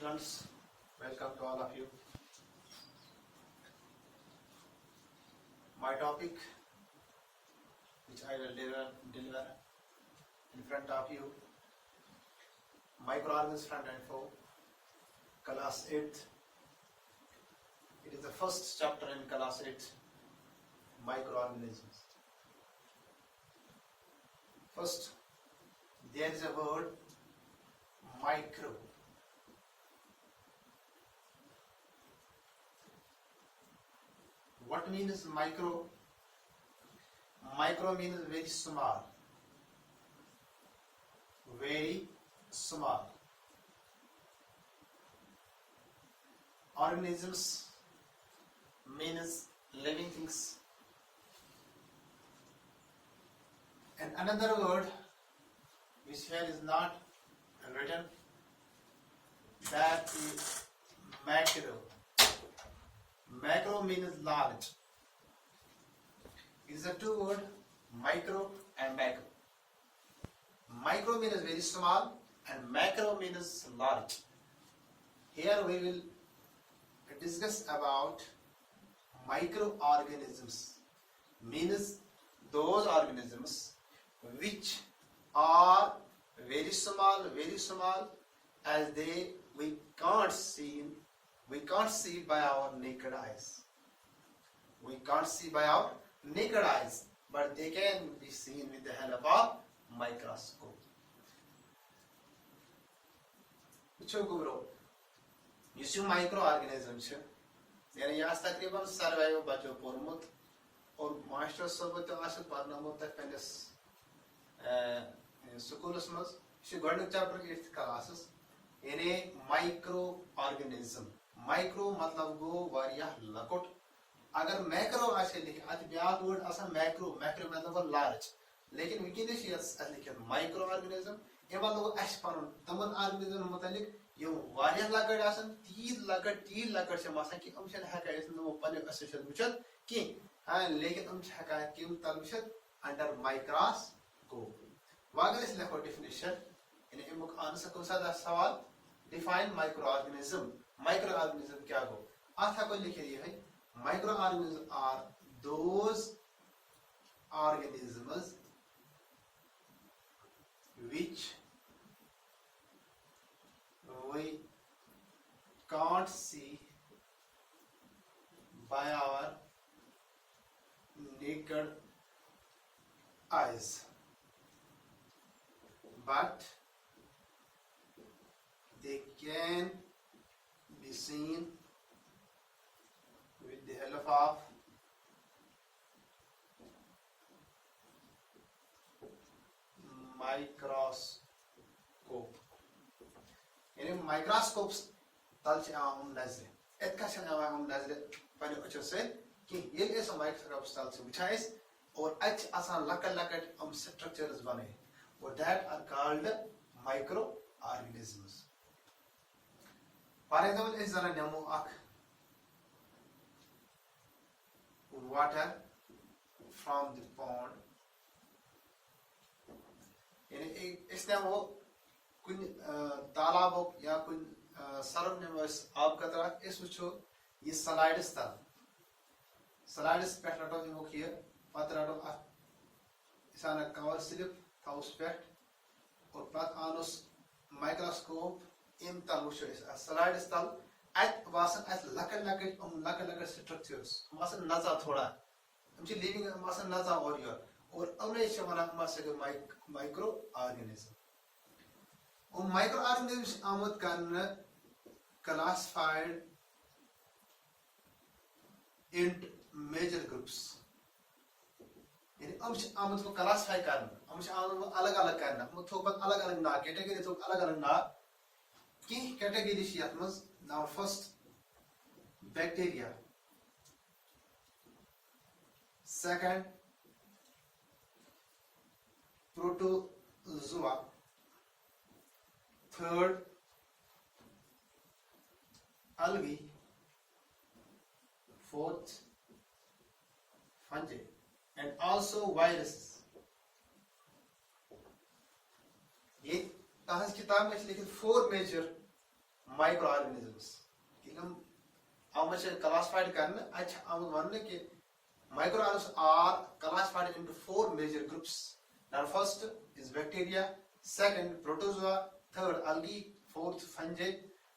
students, welcome to all of you. My topic, which I will deliver in front of you, microorganisms front and four, class 8th. It is the first chapter in class 8, microorganisms. First, there is a word micro. What means micro? Micro means very small. Very small. Organisms means living things. And another word which here is not written, that is macro. Macro means large. It is a two word, micro and macro. Micro means very small and macro means large. Here we will discuss about microorganisms, means those organisms which are very small as we can't see by our naked eyes. We can't see by our naked eyes, but they can be seen with the help of microscope. Yus microorganism यानी यहाँ तकरीबन survive बच्चों पोरमुत और master सोबत आशक पढ़नामुत तक पेंडस schools मज शे गॉर्डिक chapter 8th classes यानी माइक्रो ऑर्गेनिज्म. माइक्रो मतलब गो वारिया लकोट. अगर मैक्रो आशे लिखे अत ब्याक वर्ड आसा मैक्रो मतलब लार्ज, लेकिन विकिनेश यस लिखे माइक्रो ऑर्गेनिज्म ये मतलब अश पन तमन ऑर्गेनिज्म मुतालिक यो वारिया लकड़ आसन तीर लकड़ से मासा कि हम छन हका इस नो पने असोसिएशन बुचत कि हां लेकिन हम हका कि तल बुचत अंडर माइक्रोस्कोप. वागर इस लेखो डेफिनेशन यानी इमुक आंसर कौन सा सवाल डिफाइन माइक्रोऑर्गेनिज्म. माइक्रोऑर्गेनिज्म क्या हो आथा को लिखे दिए है. Microorganisms are those organisms which we can't see by our naked eyes, but they can be seen with the help of microscope. यानी माइक्रोस्कोप्स तल छ आम नजर एतका छ आम नजर पने अचो से कि ये ऐसा माइक्रोस्कोप्स तल छ उठाइस और अच आसान लकड़ हम स्ट्रक्चर्स बने और that are called micro organisms. For example इस जरा नेमो अख वाटर फ्रॉम द पॉन्ड. यानी इसने वो कुछ तालाब हो या कुछ सरफ में बस आब कतरा इस वुचो ये स्लाइड्स पे रटो इमो किए पत रटो इसाना कवर स्लिप था उस पे और पत आनुस माइक्रोस्कोप इम तल वुचो इस स्लाइड्स तल अत वासन अत लकड़ स्ट्रक्चर्स वासन नजा थोड़ा हम ची लिविंग वासन नजा और अमरे शमना मासे माइक्रो ऑर्गेनिज्म. और माइक्रो ऑर्गेनिज्म आमद करना क्लासिफाइड इनटू मेजर ग्रुप्स. यानी हम आमद को क्लासिफाई करना हम आमद अलग करना हम थोपत अलग ना कैटेगरी थोप अलग ना की कैटेगरी शियत मज now first bacteria, second protozoa, third algae, fourth fungi, and also viruses. ये कहां किताब में लिखित 4 मेजर माइक्रो ऑर्गेनिजम्स क्लासिफाइड करने वन कि micro organisms are classified into 4 major groups. Now first is bacteria, second protozoa, third algae, fourth fungi,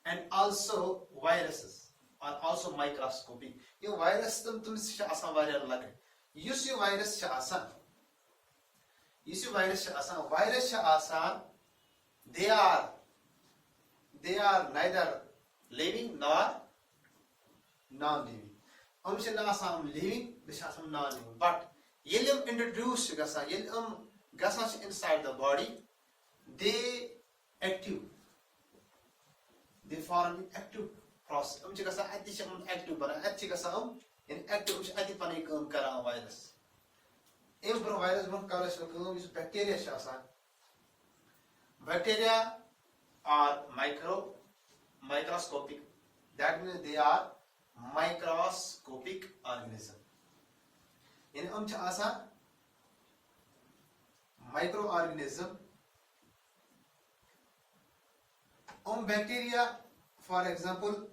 and also viruses are also microscopic. ये virus तुम से आसान वारियर लगे. युस ये virus से आसान. युस ये virus से आसान. Virus से आसान. They are neither living nor non-living. से ना आसान living, बिशा आसान non-living. But ये introduce गसा ये gases inside the body, they active, they form an active process. Gasa active bana gasa in active ati pani kam kara virus. Pro virus ban kara is bacteria shasa. Bacteria are microscopic. That means they are microscopic organism. In asa microorganism. Bacteria, for example,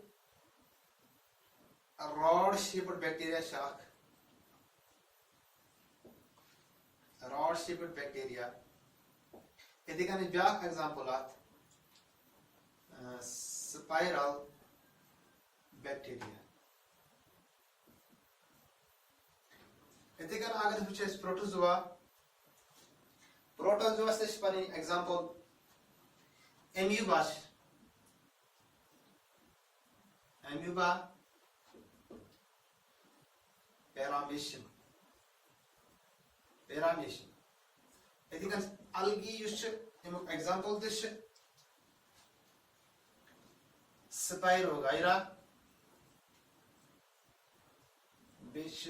a rod-shaped bacteria shark. Rod-shaped bacteria. This is an example of spiral bacteria. This is protozoa. Protozoa is for example amoeba. Amoeba, paramecium. Algae example this Spirogyra, which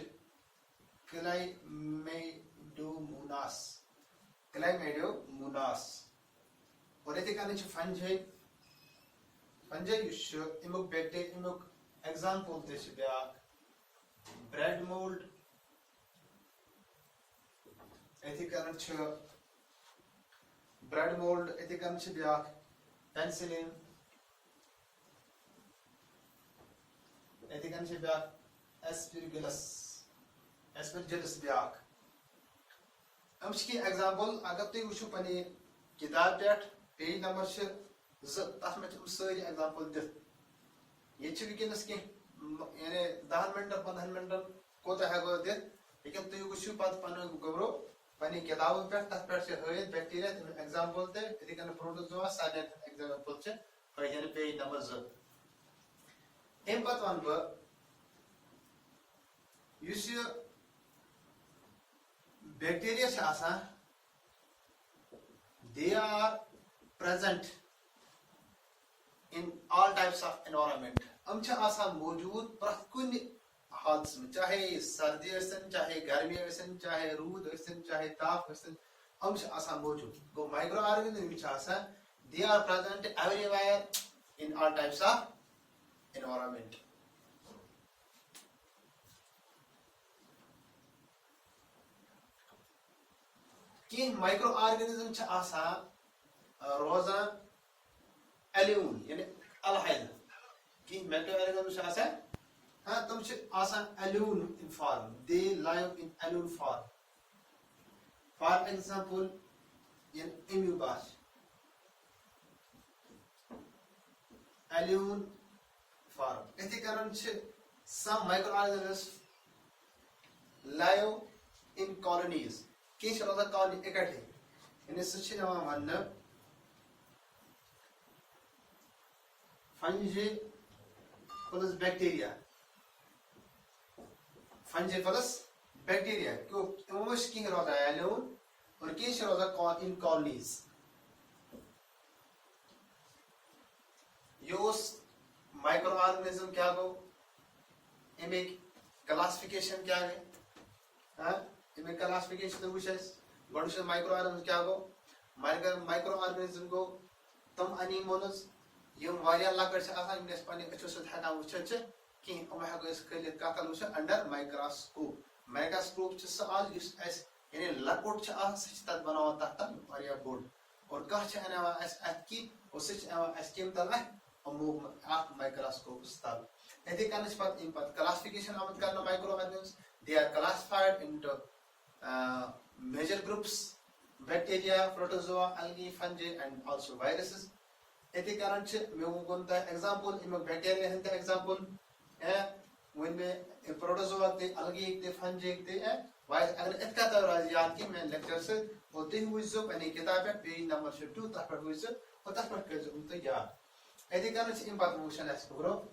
Chlamydomonas. और ये कहने चाहिए fungi इमुक bacteria इमुक example this bread mold. ये कहने चाहिए bread mold. ये कहने चाहिए penicillin. ये कहने चाहिए aspergillus ब्याक. हम इसकी example अगर तो ये पनी किताब पेट पेज नंबर से तथ में सारी एग्जांपल दिख ये वनस कह यानी 10 मिनट 15 मिनट कोता हेको दिख लेकिन तुम वो पे पन गबरो पन्ने किताबन पे तथ पे हत बैक्टीरिया एग्जांपल ते प्रोटोजोआ सारे एग्जांपल यानी पेज नंबर 2 अम पत वन बह bacteria they are present in all types of environment. मौजूद प्रत कुन हालत में चाहे सर्दी चाहे गर्मी चाहे रूद चाहे ताप मौजूद गो microorganism they are present everywhere in all types of environment. कि माइक्रो ऑर्गेनिज्म रोजान एल्यून यानी अलहद कि माइक्रो ऑर्गेनिज्म तुम एल्यून in form they live in एल्यून form for example in amoeba एल्यून फॉर्म इति कारण some microorganisms live in colonies. किस रोज़ा कॉलोनी इकट्ठे इन्हें सच्ची नाम मानना फंजी प्लस बैक्टीरिया क्यों इमोश किंग रोज़ा एलोन और किस रोज़ा इन कॉलोनीज योस माइक्रो ऑर्गेनिज्म क्या गो इमें क्लासिफिकेशन क्या है हाँ इमें क्लासिफिकेशन तो कुछ है गणुष माइक्रो ऑर्गेनिज्म क्या गो माइक्रो ऑर्गेनिज्म को तम एनिमल्स यम वारिया लकड़ से आसान इन्हें स्पानी अच्छे से था ना उच्च कि हम हैं को इसके लिए क्या करूँ अंडर माइक्रोस्कोप जिससे आज इस ऐस यानी लकड़ से आज सच तक बनावा तक वारिया बोर्ड और कहाँ से आने वाला ऐस की और सच ऐस कीम तला microscope style. Ethik classification microorganisms. They are classified into major groups: bacteria, protozoa, algae, fungi, and also viruses. Ethik example bacteria example. When we protozoa, the algae, the fungi, the अगर इतना तो याद की मैं लेक्चर से होते ही हुई जो मैंने किताब है पेज नंबर 2 तक पर हुई जो और तक पर कर जो तो याद ऐसे करने से impact motion explore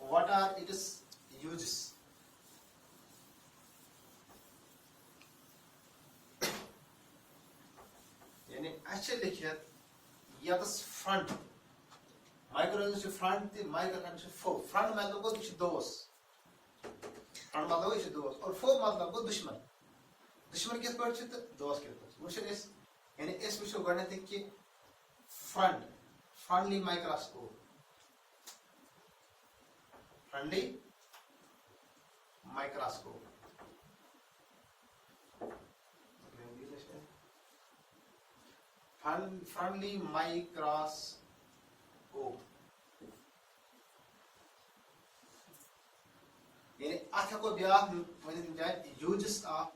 what are its uses यानी एक्चुअली लिखिए या तो फ्रंट माइक्रोऑर्गेनिज्म फ्रंट थी माइक्रोऑर्गेनिज्म फ्रंट मतलब को दोस्त फ्रंट मतलब ये दोस्त और फो मतलब को दुश्मन दुश्मन किस पर चित दोस्त किस पर मुझे इस यानी इस विषय को गणित की frontly microscope frontly microscope frontly microscope यानी अच्छा को ब्याह वनित जाए यूजेस ऑफ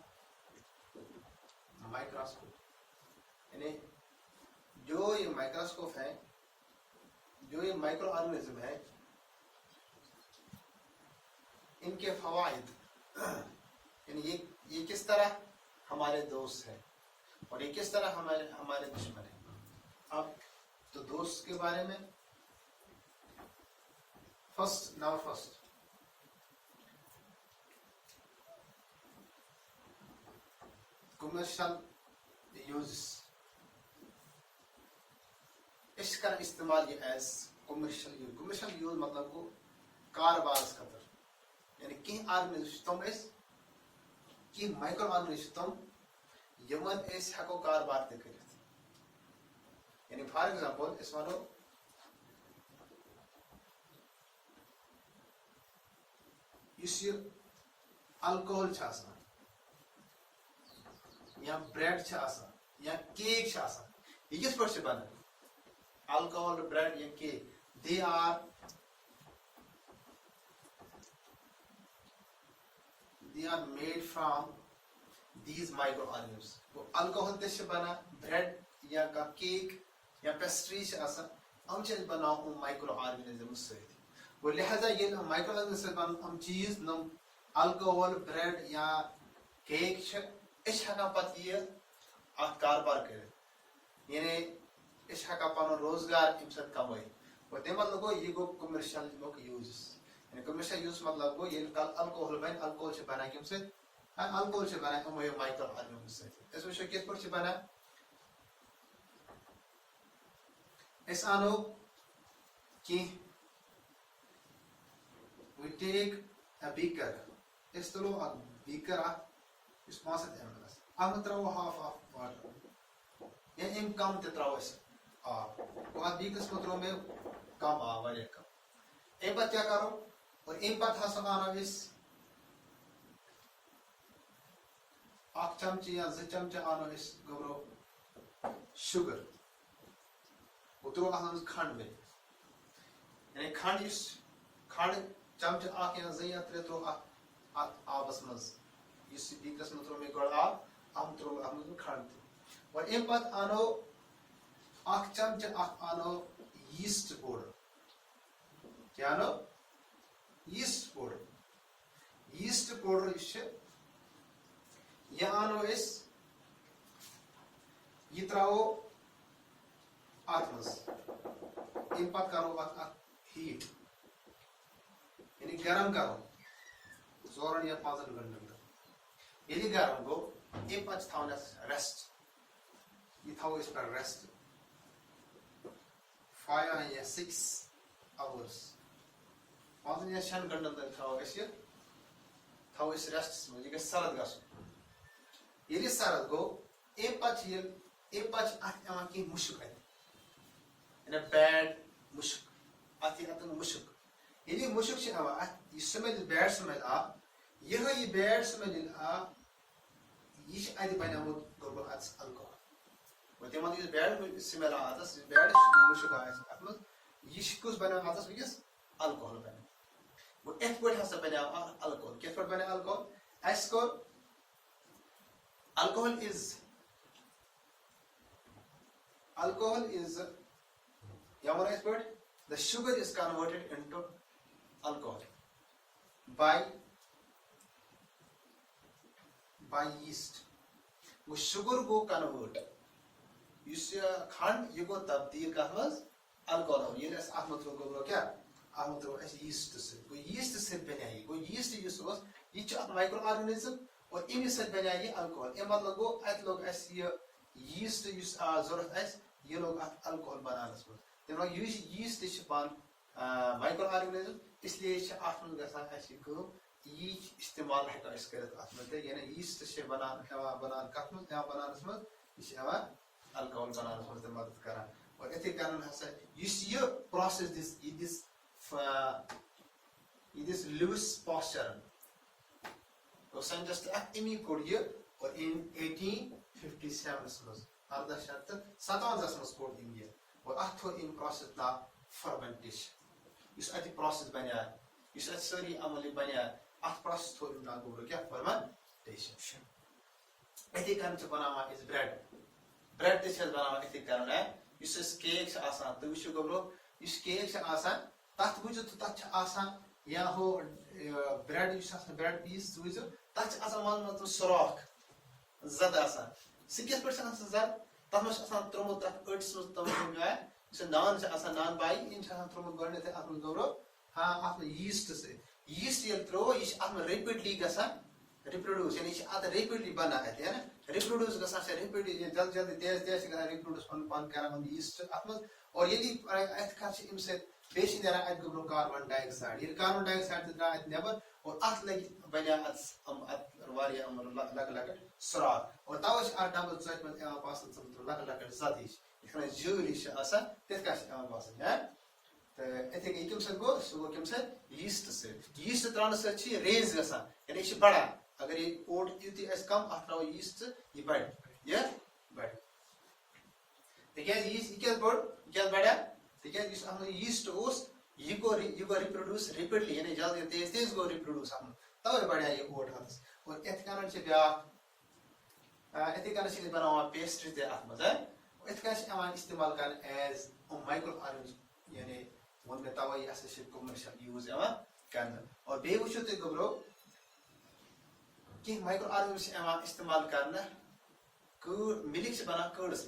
माइक्रोस्कोप यानी जो ये माइक्रोस्कोप है जो ये माइक्रो ऑर्गेनिज्म है इनके फवाइद यानी ये किस तरह हमारे दोस्त हैं और ये किस तरह हमारे दुश्मन हैं। अब तो दोस्त के बारे में फर्स्ट कमर्शियल यूज इसका इस्तेमाल ये एज कमर्शियल यूज मतलब को कारोबार खतर यानी कहीं ऑर्गेनाइजेशन तुम इस कि माइक्रो ऑर्गेनाइजेशन तुम यमन इस हको कारोबार ते करित यानी फॉर एग्जांपल इस मानो इस अल्कोहल छासा या ब्रेड छासा या केक छासा ये किस पर से बना अल्कोहल ब्रेड या cake they are made from these microorganisms वो अल्कोहल ते से बना ब्रेड या का केक या पेस्ट्री छासा हम चीज बनाओ माइक्रो ऑर्गेनिज्म से वो लिहाजा ये माइक्रो ऑर्गेनिज्म से बन हम चीज नम अल्कोहल ब्रेड या केक इस हका पत ये कारोबार करे यानी इस हका पानो रोजगार इमसत कमाई और ते मतलब को ये गो कमर्शियल यूज यानी कमर्शियल यूज मतलब को ये कल अल्कोहल से बना के हमसे अल्कोहल से बना हम ये माइक्रो ऑर्गेनिज्म से इस विषय किस पर से बना इस आनो कि we take a beaker इस तलो a beaker इस मास ml हम त्राओ half of water या इन कम ते त्राओ इस तो आप beaker इस मतरों में कम वाले कम एक बात क्या करो और एक बात हासिल आना इस आठ चमचे या 2 चमचे आना इस गबरो शुगर उतरो हम खंड में यानी खंड चमचे आख या 2 या 3 त्रो आबस मज इस बीकस में त्रो में गड़ हम त्रो हम खंड और एक बात आनो आख चमचे आनो यीस्ट पाउडर क्या आनो यीस्ट पाउडर इससे यह आनो इस ये त्राओ आत्मस इम्पैक्ट करो हीट यानी गरम करो जोरन या 5 घंटे यदि गरम को इम्पैक्ट था रेस्ट ये था इस पर रेस्ट 5 या 6 hours 5 या 6 घंटे तक था इस रेस्ट में ये सरद गस यदि सरद को इम्पैक्ट आत्मा की मुश्क है in a bad mushuk ati mushuk yedi mushuk shi awa you smell bad smell ये bad smell yish adi bana mut gobo ats alcohol गो तिमन इज बैड स्मेल आतस बैड मुशक आस अतमज यह कुछ बने आतस वस अल्कोहल बने गो एथ पट हसा बने अल्कोहल कित पट बने अल्कोहल एस को alcohol is यावन एथ पट the sugar is converted into alcohol by yeast वो sugar गो convert युस खंड ये गो तब्दील कथ मज अल्कोहल ये अथ मत गो क्या अथ मत अस यीस्ट से गो यीस्ट से बने गो यीस्ट युस यह माइक्रो ऑर्गेनिज्म और इमि से बने ये अल्कोहल ए मतलब गो अत लोग अस ये यीस्ट युस जरूरत अस ये लोग अत अल्कोहल बनानस मज तम लोग यीस्ट पान माइक्रो ऑर्गेनिज्म इसलिए अत मज गसान अस ये इस्तेमाल हेको अस कर अत मज यानी यीस्ट से बनान कथ मज बनानस मज यह अल्कोहल बनानस मज मदद करान और इथे कारण हसा ये प्रोसेस दिस लुइस पास्चर तो साइंटिस्ट अमी कोड ये और इन 1857 मज 1857 मज कोड ये और अथ थो इन प्रोसेस ना फर्मेंटेशन इस अति प्रोसेस बनिया इस अति सारी अमली बनिया अथ प्रोसेस थो ना गोबर क्या फर्मेंटेशन इथे कारण से बनावा इस ब्रेड ते छस बनावा इथे कारण है इस केक से आसान तो विशु गोबरो इस केक से आसान तथ बुझो तो तथ आसान या हो ब्रेड इस ब्रेड पीस बुझो तथ आसान मान तो सराख ज्यादा आसान सिकेस परसेंट आसान ज्यादा तमस आसान त्रोमो तथ अट्स तम है इस नान से आसान नान बाई इन से आसान त्रोमो गने थे आत्म गोबरो हां आत्म यीस्ट से यीस्ट ये त्रो इस आत्म रिपीटली गसा रिप्रोड्यूस यानी आत रिपीटली बना है ना रिप्रोड्यूस गसा से रिपीटली जल्दी तेज गसा रिप्रोड्यूस पन करा हम यीस्ट आत्म और यदि अथ का इम से बेसी नेरा अथ गोब्रो कार्बन डाइऑक्साइड ये कार्बन डाइऑक्साइड द्रा अथ नेबर और अथ लगी बना अथ वारिया लग लग सराग और तावश आ डबल चट में एवा पासन सम लग लग जादिश इखने जूरी से आसा तेत का एवा पासन है तो एथे के किम से गो सो किम से यीस्ट त्रान से छी रेज गसा यानी इस बड़ा अगर ये ओट युति एस कम अथवा यीस्ट ये बढ़ देखिए यीस्ट क्या बढ़ा देखिए इस हम यीस्ट ओस ये को रिप्रोड्यूस रिपीटली यानी जल्दी तेज गो रिप्रोड्यूस हम तब बढ़िया ये ओट हस और एथ कारण से ब्या एथ कारण से बनावा पेस्ट्री ते आत्म मजा एथ कारण से हम इस्तेमाल कर एज माइक्रो ऑर्गेनिज्म यानी वन में तवा ये ऐसे कमर्शियल यूज एवा करना और बेवुशो ते गब्रो कि माइक्रो ऑर्गेनिज्म एवा इस्तेमाल करना कर्ड मिल्क से बना कर्ड्स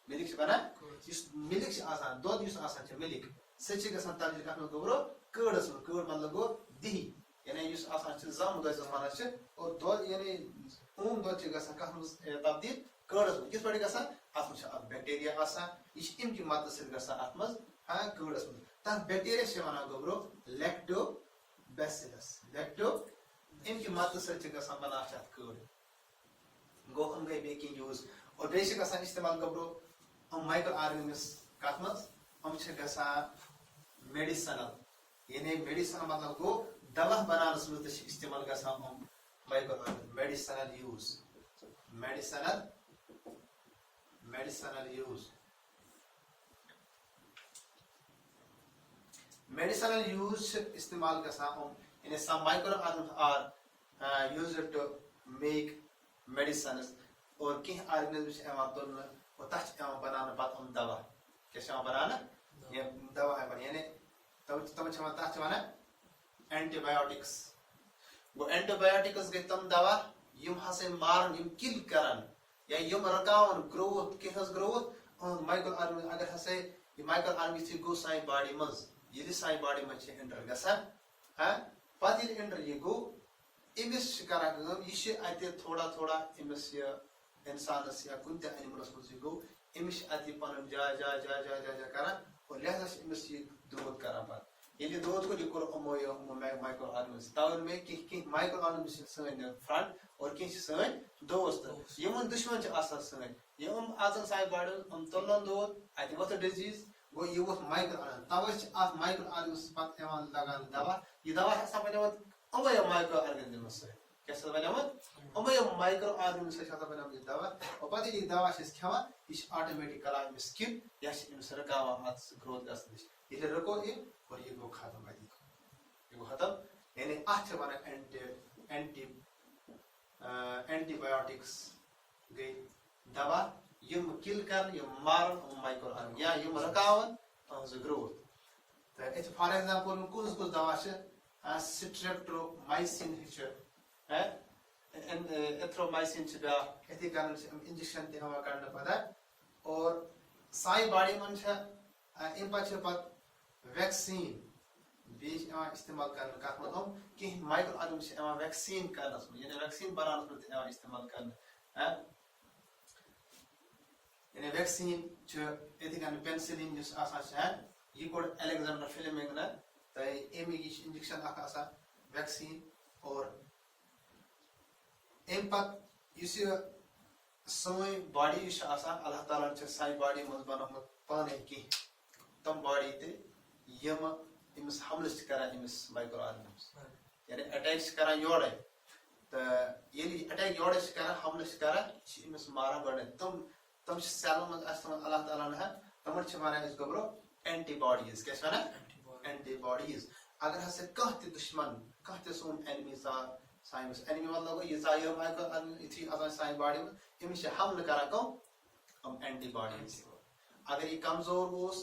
मिल्क से बना इस मिल्क से आसान दूध यूज आसान है मिल्क सच्ची का संतान जी का हम गोबरो कर्ड्स कर्ड मतलब गो दही यानी यूज आसान है जाम दूध से माना है और दूध यानी दूध का सा का हम तब्दील कर्ड्स किस पड़ेगा सा आत्म से बैक्टीरिया आसान इस इनकी मदद से का सा आत्म हां कर्ड्स ता बैक्टीरिया से माना गोबरो लैक्टोबैसिलस इनकी मदद से का सा बना है कर्ड गो हम गए बेकिंग यूज और बेसिक का सा इस्तेमाल गोबरो हम माइक्रो ऑर्गेनिज्म काटमस हम छे गसा मेडिसिनल यानी मेडिसिनल मतलब को दवा बनाने में इस्तेमाल गसा हम माइक्रो मेडिसिनल यूज इस्तेमाल गसा हम in some microorganism are used to make medicines और कि ऑर्गेनिज्म एवा तो और तच एवा बनाना बाद हम दवा कैसे बनाना ये दवा है बनी यानी तब छमा तच माना एंटीबायोटिक्स वो एंटीबायोटिक्स के तम दवा यम हसे मारन यम किल करन या यम रकावन ग्रोथ के हस ग्रोथ माइक्रो ऑर्गेनिज्म अगर हसे ये माइक्रो ऑर्गेनिज्म गो साई बॉडी मज ये साई बॉडी में छे एंटर गसा हां पादिल एंटर ये गो इमिस करा गम ये आते थोड़ा इमिस इंसान या कुछ एनिमल्स को गो इमिश आदि पन जा करा और लिहाजा से इमिश दूध करा बात ये दूध को लिखो अमोयो माइक्रो ऑर्गेनिज्म तावन में कि माइक्रो ऑर्गेनिज्म सन फ्रंट और कि सन दोस्त यमन दुश्मन छ आसा सन यम आजन साइ बाडो हम तलन दूध आदि वत डिजीज गो ये वो माइक्रो तावच आ माइक्रो ऑर्गेनिज्म पत एवन लगान दवा ये दवा है सब ने अमोयो माइक्रो ऑर्गेनिज्म से कैसे बनावन अमे माइक्रो ऑर्गेनिज्म से छाता बनावन ये दवा और पता ये दवा से खावा इस ऑटोमेटिक कला में स्किन या इन सरकावा हाथ ग्रोथ गसदिश ये रको ये और ये गो खत्म है ये गो खत्म यानी अच्छा बना एंटीबायोटिक्स गई दवा यम किल कर यम मारन माइक्रो ऑर्गेनिज्म या यम रकावन तो ग्रोथ तो इट फॉर एग्जांपल कुछ दवा से स्ट्रेप्टोमाइसिन है एथ्रोमाइसिन बा इथे कारण से इंजेक्शन ते हवा करना पड़ा और साई बॉडी मन इन पत वैक्सीन बीच इस्तेमाल करना का मतलब कि माइक्रो ऑर्गेनिज्म से वैक्सीन करना यानी वैक्सीन बनाना में इस्तेमाल करना है यानी वैक्सीन जो इथे कारण पेनिसिलिन जिस आसान है ये कोड अलेक्जेंडर फ्लेमिंग ना तो एमी इंजेक्शन आका वैक्सीन और एम पत सोई बॉडी अल्लाह ताला साई बॉडी मज बनोमत पाने की तम बॉडी ते यम इमस हमल कर इमस माइक्रो ऑर्गेनिज्म यानी अटैक कर योड़े तो ये अटैक योड़े कर हमल कर इमस मारा गड़े तम सेल मज अल्लाह ताला ने तमन वन इस गबरो एंटीबॉडीज क्या वन एंटीबॉडीज अगर हसे कह दुश्मन कह सोन एनिमी साइंस एनिमी मतलब ये जायर माइक्रो इथी असा साइन बॉडी में इमिश हमल करा को हम एंटीबॉडीज अगर ये कमजोर होस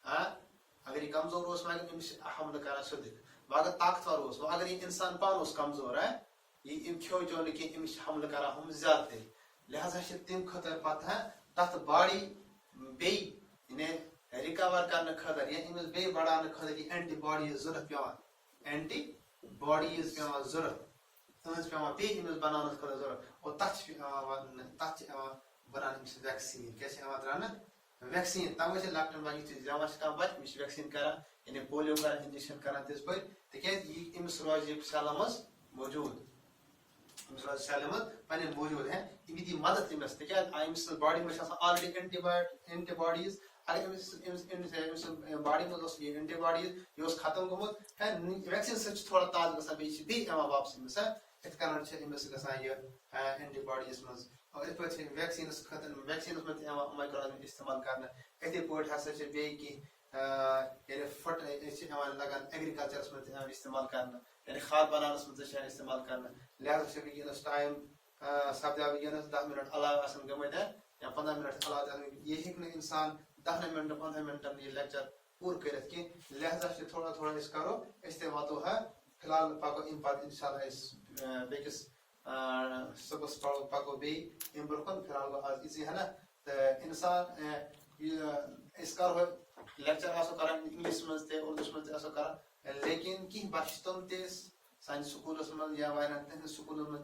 अगर ये कमजोर होस माइक्रो इमिश हमल करा सुद अगर ताकतवर होस अगर ये इंसान पान होस कमजोर है ये इम खो जो कि इमिश हमल करा हम ज्यादा लिहाजा से तिम खतर पता है तत बॉडी बे इने रिकवर करने खतर या इमिस बे बढ़ाने खतर ये एंटीबॉडीज जरूरत पेवान एंटीबॉडीज पेवान जरूरत तमस पे पे इमेज बनाने खतर जरूरत और टच बनाने में वैक्सीन कैसे ना वैक्सीन तब से लॉकडाउन बाजी चीज जमा से काम बच मिश वैक्सीन करा यानी पोलियो का इंजेक्शन करा तिस पर तक ये इमस रोज सलामस मौजूद इमस रोज सलामत पने मौजूद है इमिति मदद इमस तक इमस बॉडी में ऑलरेडी एंटीबॉडीज अगर इमस बॉडी में ये एंटीबॉडीज ये खत्म गमुत है वैक्सीन से थोड़ा ताज गसा बे वापस इमस इत कारण इमस गसा ये एंटीबॉडीज मज और इत पे वैक्सीन खतन वैक्सीन में माइक्रो ऑर्गेनिज्म इस्तेमाल करना इथे पोट हसा बे कि यानी फट लगन एग्रीकल्चर में इस्तेमाल करना यानी खाद बनाने में इस्तेमाल करना लिहाजा से विज्ञान टाइम सब्जा विज्ञान 10 मिनट अलावा आसन गमत है या 15 मिनट अलावा ये हिक इंसान 10 मिनट 15 मिनट ये लेक्चर पूर करत कि लिहाजा से थोड़ा थोड़ा इस करो इस्तेमाल तो है फिलहाल पाको इन बात इंशाल्लाह इस बेकिस सबस पाको बे इन ब्रोकन फिलहाल आज इसी है ना तो इंसान इस करो लेक्चर आसो करा इंग्लिश में ते उर्दू में आसो करा लेकिन की बात तुम ते साइंस स्कूल में या वायरन स्कूल में